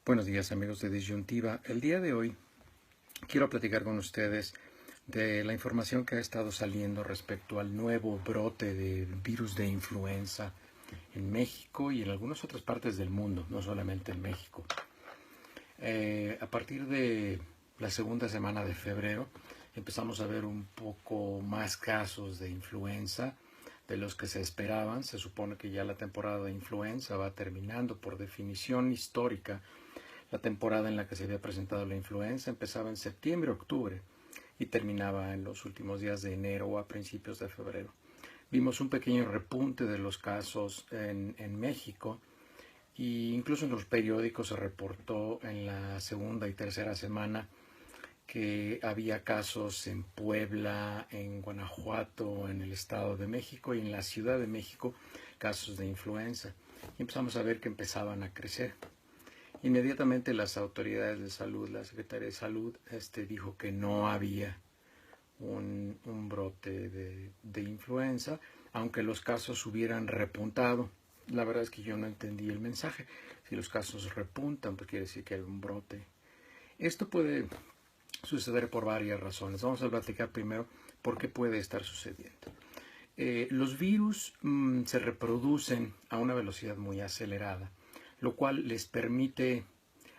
Buenos días, amigos de Disyuntiva. El día de hoy quiero platicar con ustedes de la información que ha estado saliendo respecto al nuevo brote de virus de influenza en México y en algunas otras partes del mundo, no solamente en México. A partir de la segunda semana de febrero empezamos a ver un poco más casos de influenza de los que se esperaban. Se supone que ya la temporada de influenza va terminando. Por definición histórica, la temporada en la que se había presentado la influenza empezaba en septiembre, octubre y terminaba en los últimos días de enero o a principios de febrero. Vimos un pequeño repunte de los casos en México e incluso en los periódicos se reportó en la segunda y tercera semana que había casos en Puebla, en Guanajuato, en el Estado de México y en la Ciudad de México, casos de influenza. Y empezamos a ver que empezaban a crecer. Inmediatamente las autoridades de salud, la Secretaría de Salud, dijo que no había un brote de influenza, aunque los casos hubieran repuntado. La verdad es que yo no entendí el mensaje. Si los casos repuntan, pues quiere decir que hay un brote. Esto puede suceder por varias razones. Vamos a platicar primero por qué puede estar sucediendo. Los virus se reproducen a una velocidad muy acelerada, lo cual les permite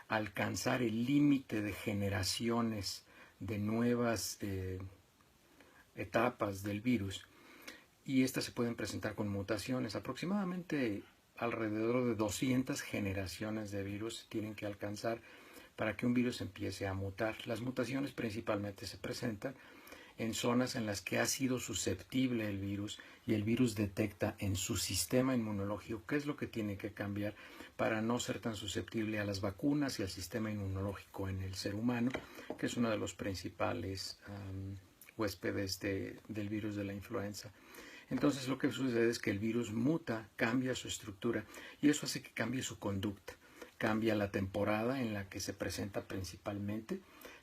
alcanzar el límite de generaciones de nuevas etapas del virus, y estas se pueden presentar con mutaciones. Aproximadamente alrededor de 200 generaciones de virus tienen que alcanzar para que un virus empiece a mutar. Las mutaciones principalmente se presentan en zonas en las que ha sido susceptible el virus y el virus detecta en su sistema inmunológico qué es lo que tiene que cambiar para no ser tan susceptible a las vacunas y al sistema inmunológico en el ser humano, que es uno de los principales huéspedes del virus de la influenza. Entonces lo que sucede es que el virus muta, cambia su estructura y eso hace que cambie su conducta, cambia la temporada en la que se presenta principalmente,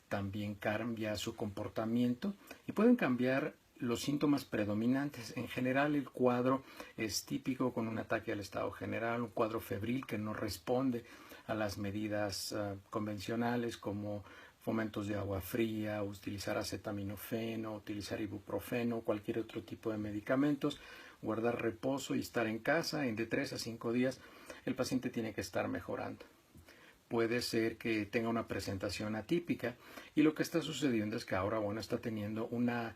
también cambia su comportamiento y pueden cambiar los síntomas predominantes. En general el cuadro es típico, con un ataque al estado general, un cuadro febril que no responde a las medidas convencionales como fomentos de agua fría, utilizar acetaminofeno, utilizar ibuprofeno, cualquier otro tipo de medicamentos, guardar reposo y estar en casa. En de 3 a 5 días el paciente tiene que estar mejorando. Puede ser que tenga una presentación atípica y lo que está sucediendo es que ahora, está teniendo una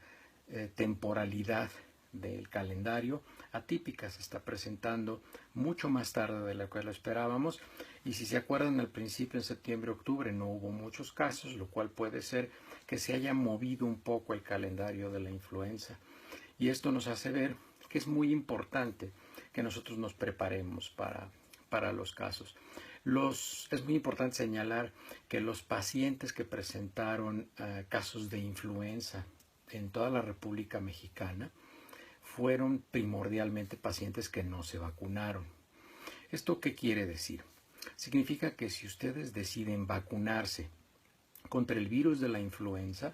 temporalidad del calendario atípica, se está presentando mucho más tarde de lo que lo esperábamos, y si se acuerdan, al principio, en septiembre, octubre, no hubo muchos casos, lo cual puede ser que se haya movido un poco el calendario de la influenza, y esto nos hace ver que es muy importante que nosotros nos preparemos para los casos. Es muy importante señalar que los pacientes que presentaron casos de influenza en toda la República Mexicana fueron primordialmente pacientes que no se vacunaron. ¿Esto qué quiere decir? Significa que si ustedes deciden vacunarse contra el virus de la influenza,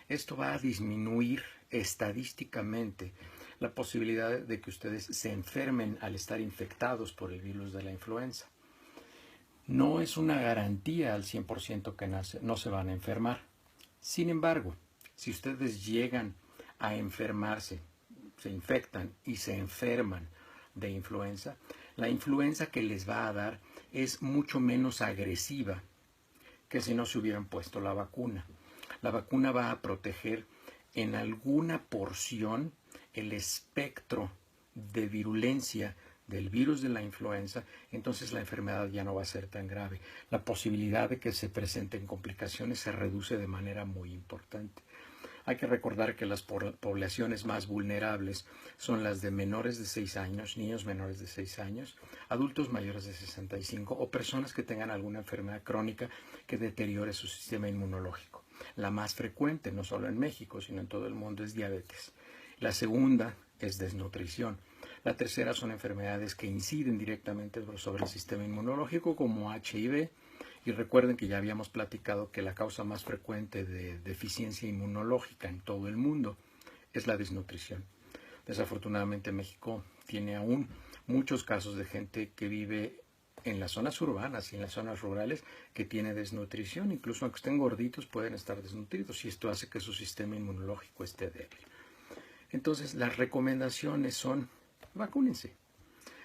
esto va a disminuir estadísticamente la posibilidad de que ustedes se enfermen al estar infectados por el virus de la influenza. No es una garantía al 100% que no se van a enfermar. Sin embargo, si ustedes llegan a enfermarse, se infectan y se enferman de influenza, la influenza que les va a dar es mucho menos agresiva que si no se hubieran puesto la vacuna. La vacuna va a proteger en alguna porción el espectro de virulencia del virus de la influenza, entonces la enfermedad ya no va a ser tan grave. La posibilidad de que se presenten complicaciones se reduce de manera muy importante. Hay que recordar que las poblaciones más vulnerables son las de menores de 6 años, niños menores de 6 años, adultos mayores de 65 o personas que tengan alguna enfermedad crónica que deteriore su sistema inmunológico. La más frecuente, no solo en México, sino en todo el mundo, es diabetes. La segunda es desnutrición. La tercera son enfermedades que inciden directamente sobre el sistema inmunológico, como HIV. Y recuerden que ya habíamos platicado que la causa más frecuente de deficiencia inmunológica en todo el mundo es la desnutrición. Desafortunadamente México tiene aún muchos casos de gente que vive en las zonas urbanas y en las zonas rurales que tiene desnutrición. Incluso aunque estén gorditos pueden estar desnutridos y esto hace que su sistema inmunológico esté débil. Entonces las recomendaciones son vacúnense.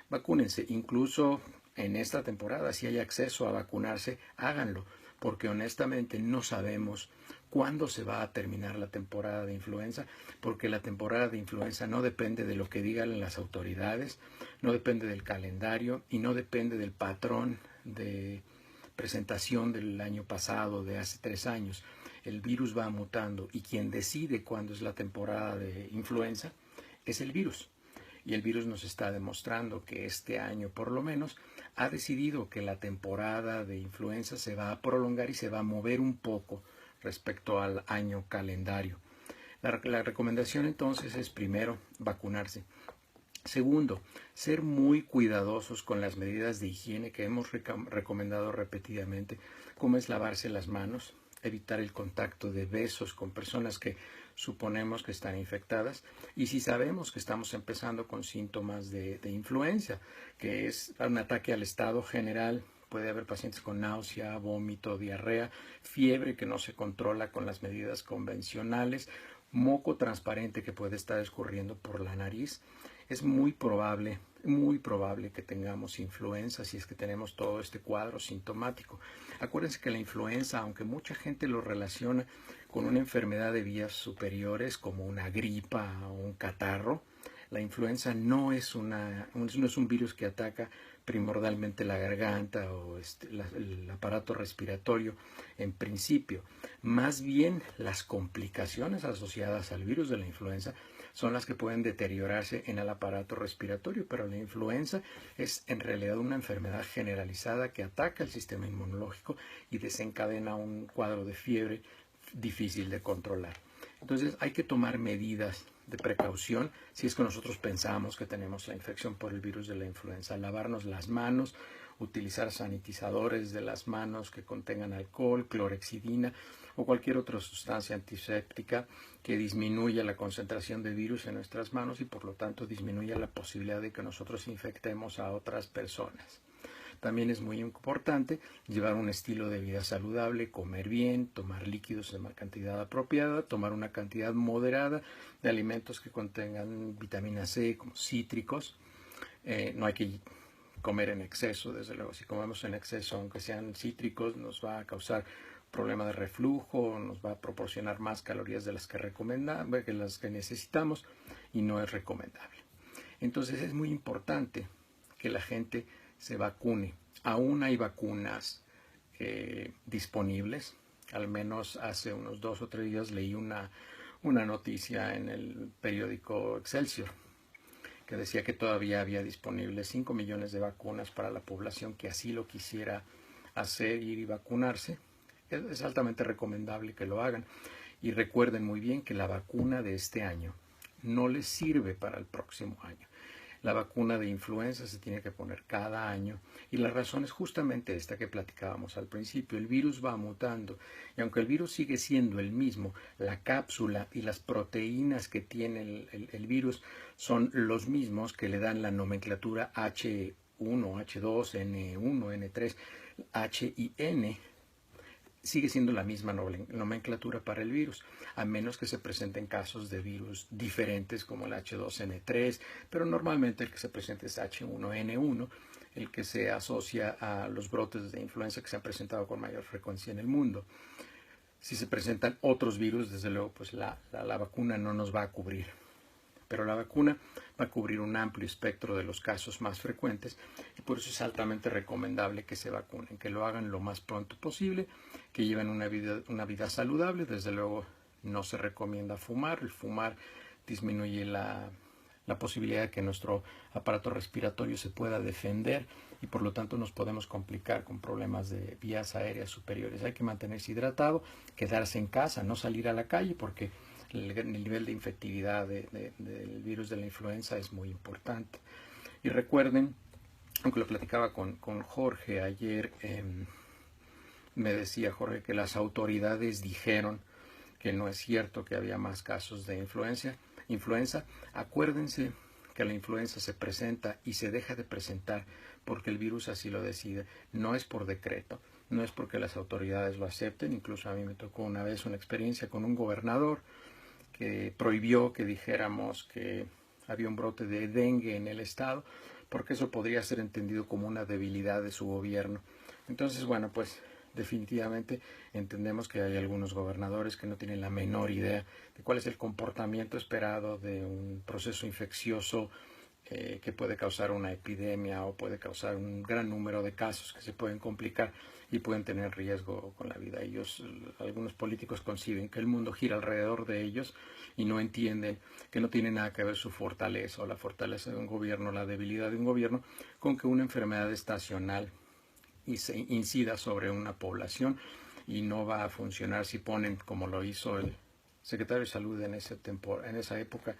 Vacúnense, incluso en esta temporada, si hay acceso a vacunarse, háganlo, porque honestamente no sabemos cuándo se va a terminar la temporada de influenza, porque la temporada de influenza no depende de lo que digan las autoridades, no depende del calendario y no depende del patrón de presentación del año pasado, de hace 3 años. El virus va mutando y quien decide cuándo es la temporada de influenza es el virus. Y el virus nos está demostrando que este año, por lo menos, ha decidido que la temporada de influenza se va a prolongar y se va a mover un poco respecto al año calendario. La recomendación entonces es, primero, vacunarse. Segundo, ser muy cuidadosos con las medidas de higiene que hemos recomendado repetidamente, como es lavarse las manos, evitar el contacto de besos con personas que suponemos que están infectadas, y si sabemos que estamos empezando con síntomas de influenza, que es un ataque al estado general, puede haber pacientes con náusea, vómito, diarrea, fiebre que no se controla con las medidas convencionales, moco transparente que puede estar escurriendo por la nariz. Es muy probable que tengamos influenza si es que tenemos todo este cuadro sintomático. Acuérdense que la influenza, aunque mucha gente lo relaciona con una enfermedad de vías superiores como una gripa o un catarro, la influenza no es un virus que ataca primordialmente la garganta o el aparato respiratorio en principio. Más bien las complicaciones asociadas al virus de la influenza son las que pueden deteriorarse en el aparato respiratorio, pero la influenza es en realidad una enfermedad generalizada que ataca el sistema inmunológico y desencadena un cuadro de fiebre difícil de controlar. Entonces hay que tomar medidas de precaución si es que nosotros pensamos que tenemos la infección por el virus de la influenza. Lavarnos las manos, utilizar sanitizadores de las manos que contengan alcohol, clorexidina o cualquier otra sustancia antiséptica que disminuya la concentración de virus en nuestras manos y por lo tanto disminuya la posibilidad de que nosotros infectemos a otras personas. También es muy importante llevar un estilo de vida saludable, comer bien, tomar líquidos en una cantidad apropiada, tomar una cantidad moderada de alimentos que contengan vitamina C, como cítricos. No hay que comer en exceso, desde luego. Si comemos en exceso, aunque sean cítricos, nos va a causar problema de reflujo, nos va a proporcionar más calorías de las que necesitamos y no es recomendable. Entonces es muy importante que la gente se vacune. Aún hay vacunas disponibles. Al menos hace unos 2 o 3 días leí una noticia en el periódico Excelsior que decía que todavía había disponibles 5 millones de vacunas para la población que así lo quisiera hacer, ir y vacunarse. Es altamente recomendable que lo hagan. Y recuerden muy bien que la vacuna de este año no les sirve para el próximo año. La vacuna de influenza se tiene que poner cada año y la razón es justamente esta que platicábamos al principio. El virus va mutando y aunque el virus sigue siendo el mismo, la cápsula y las proteínas que tiene el virus son los mismos que le dan la nomenclatura H1, H2, N1, N3, H y N. Sigue siendo la misma nomenclatura para el virus, a menos que se presenten casos de virus diferentes como el H2N3, pero normalmente el que se presenta es H1N1, el que se asocia a los brotes de influenza que se han presentado con mayor frecuencia en el mundo. Si se presentan otros virus, desde luego, pues la vacuna no nos va a cubrir. Pero la vacuna va a cubrir un amplio espectro de los casos más frecuentes y por eso es altamente recomendable que se vacunen, que lo hagan lo más pronto posible, que lleven una vida saludable. Desde luego no se recomienda fumar. El fumar disminuye la posibilidad de que nuestro aparato respiratorio se pueda defender y por lo tanto nos podemos complicar con problemas de vías aéreas superiores. Hay que mantenerse hidratado, quedarse en casa, no salir a la calle porque el nivel de infectividad del virus de la influenza es muy importante. Y recuerden, aunque lo platicaba con Jorge ayer, me decía Jorge que las autoridades dijeron que no es cierto que había más casos de influenza. Acuérdense que que la influenza se presenta y se deja de presentar porque el virus así lo decide, no es por decreto, no es porque las autoridades lo acepten. Incluso a mí me tocó una vez una experiencia con un gobernador que prohibió que dijéramos que había un brote de dengue en el estado, porque eso podría ser entendido como una debilidad de su gobierno. Entonces, bueno, pues definitivamente entendemos que hay algunos gobernadores que no tienen la menor idea de cuál es el comportamiento esperado de un proceso infeccioso que puede causar una epidemia o puede causar un gran número de casos que se pueden complicar y pueden tener riesgo con la vida. Algunos políticos conciben que el mundo gira alrededor de ellos y no entienden que no tiene nada que ver su fortaleza o la fortaleza de un gobierno, la debilidad de un gobierno, con que una enfermedad estacional y se incida sobre una población, y no va a funcionar si ponen, como lo hizo el secretario de Salud en esa época,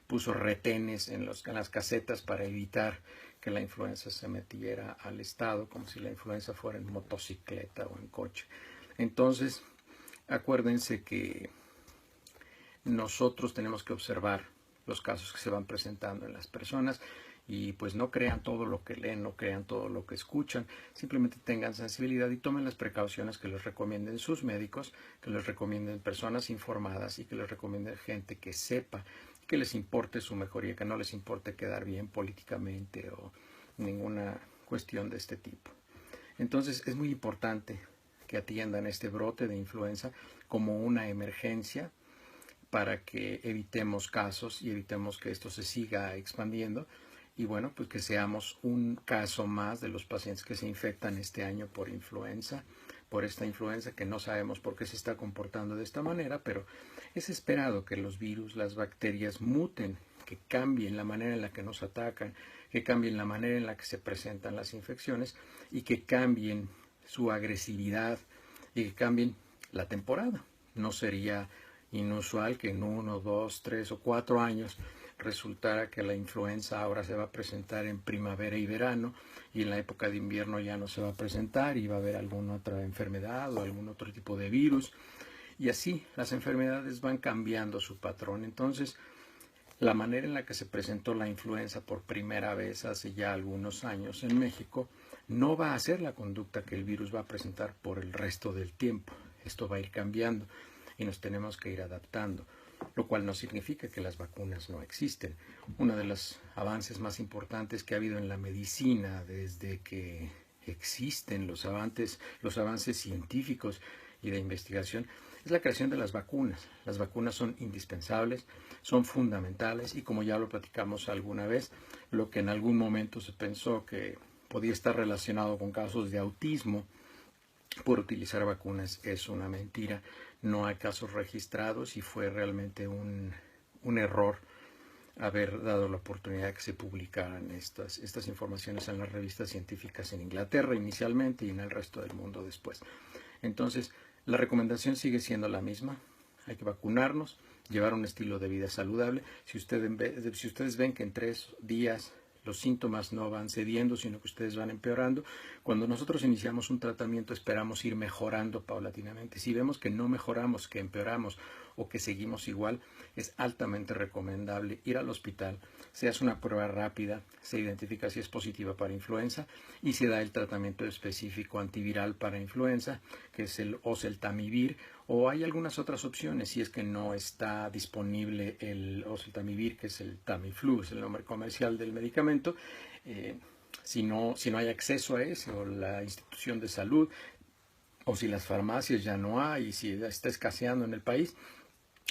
puso retenes en las casetas para evitar que la influenza se metiera al estado, como si la influenza fuera en motocicleta o en coche. Entonces, acuérdense que nosotros tenemos que observar los casos que se van presentando en las personas y pues no crean todo lo que leen, no crean todo lo que escuchan, simplemente tengan sensibilidad y tomen las precauciones que les recomienden sus médicos, que les recomienden personas informadas y que les recomienden gente que sepa, que les importe su mejoría, que no les importe quedar bien políticamente o ninguna cuestión de este tipo. Entonces es muy importante que atiendan este brote de influenza como una emergencia para que evitemos casos y evitemos que esto se siga expandiendo y bueno, pues que seamos un caso más de los pacientes que se infectan este año por influenza, por esta influenza que no sabemos por qué se está comportando de esta manera, pero es esperado que los virus, las bacterias muten, que cambien la manera en la que nos atacan, que cambien la manera en la que se presentan las infecciones y que cambien su agresividad y que cambien la temporada. No sería inusual que en 1, 2, 3 o 4 años resultara que la influenza ahora se va a presentar en primavera y verano y en la época de invierno ya no se va a presentar y va a haber alguna otra enfermedad o algún otro tipo de virus. Y así las enfermedades van cambiando su patrón. Entonces, la manera en la que se presentó la influenza por primera vez hace ya algunos años en México no va a ser la conducta que el virus va a presentar por el resto del tiempo. Esto va a ir cambiando y nos tenemos que ir adaptando, lo cual no significa que las vacunas no existen. Uno de los avances más importantes que ha habido en la medicina desde que existen los avances científicos y de investigación es la creación de las vacunas. Las vacunas son indispensables, son fundamentales y como ya lo platicamos alguna vez, lo que en algún momento se pensó que podía estar relacionado con casos de autismo por utilizar vacunas es una mentira. No hay casos registrados y fue realmente un error haber dado la oportunidad de que se publicaran estas informaciones en las revistas científicas en Inglaterra inicialmente y en el resto del mundo después. Entonces, la recomendación sigue siendo la misma. Hay que vacunarnos, llevar un estilo de vida saludable. Si ustedes ven que en 3 días los síntomas no van cediendo, sino que ustedes van empeorando, cuando nosotros iniciamos un tratamiento esperamos ir mejorando paulatinamente. Si vemos que no mejoramos, que empeoramos o que seguimos igual, es altamente recomendable ir al hospital, se hace una prueba rápida, se identifica si es positiva para influenza y se da el tratamiento específico antiviral para influenza, que es el oseltamivir, o hay algunas otras opciones si es que no está disponible el oseltamivir, que es el Tamiflu, es el nombre comercial del medicamento. Si no hay acceso a ese, o la institución de salud, o si las farmacias ya no hay, y si está escaseando en el país,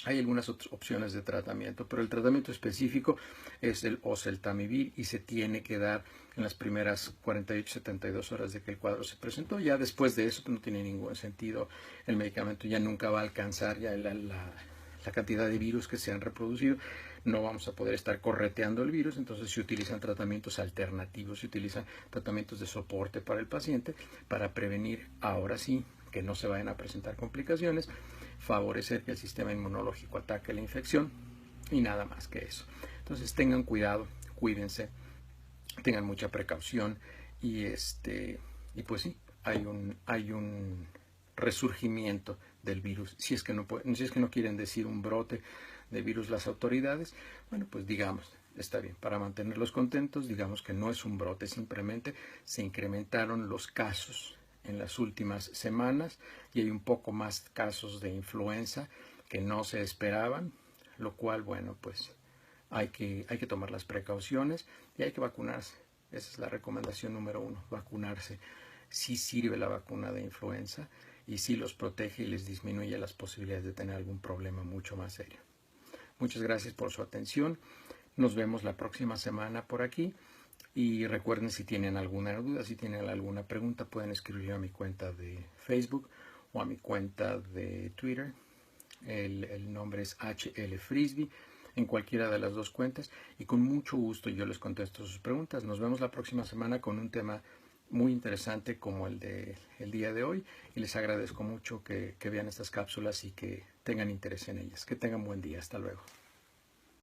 hay algunas otras opciones de tratamiento, pero el tratamiento específico es el oseltamivir y se tiene que dar en las primeras 48-72 horas de que el cuadro se presentó. Ya después de eso no tiene ningún sentido. El medicamento ya nunca va a alcanzar ya la cantidad de virus que se han reproducido. No vamos a poder estar correteando el virus, entonces se utilizan tratamientos alternativos, se utilizan tratamientos de soporte para el paciente para prevenir, ahora sí, que no se vayan a presentar complicaciones, favorecer que el sistema inmunológico ataque la infección y nada más que eso. Entonces tengan cuidado, cuídense, tengan mucha precaución y pues sí, hay un resurgimiento del virus. Si es que no quieren decir un brote de virus las autoridades, bueno, pues digamos, está bien. Para mantenerlos contentos, digamos que no es un brote, simplemente se incrementaron los casos en las últimas semanas y hay un poco más casos de influenza que no se esperaban, lo cual, bueno, pues hay que tomar las precauciones y hay que vacunarse. Esa es la recomendación número 1, vacunarse. Sí sirve la vacuna de influenza y sí los protege y les disminuye las posibilidades de tener algún problema mucho más serio. Muchas gracias por su atención. Nos vemos la próxima semana por aquí. Y recuerden, si tienen alguna duda, si tienen alguna pregunta, pueden escribirme a mi cuenta de Facebook o a mi cuenta de Twitter. El nombre es HL Frisbee, en cualquiera de las dos cuentas. Y con mucho gusto yo les contesto sus preguntas. Nos vemos la próxima semana con un tema muy interesante como el del día de hoy. Y les agradezco mucho que vean estas cápsulas y que tengan interés en ellas. Que tengan buen día. Hasta luego.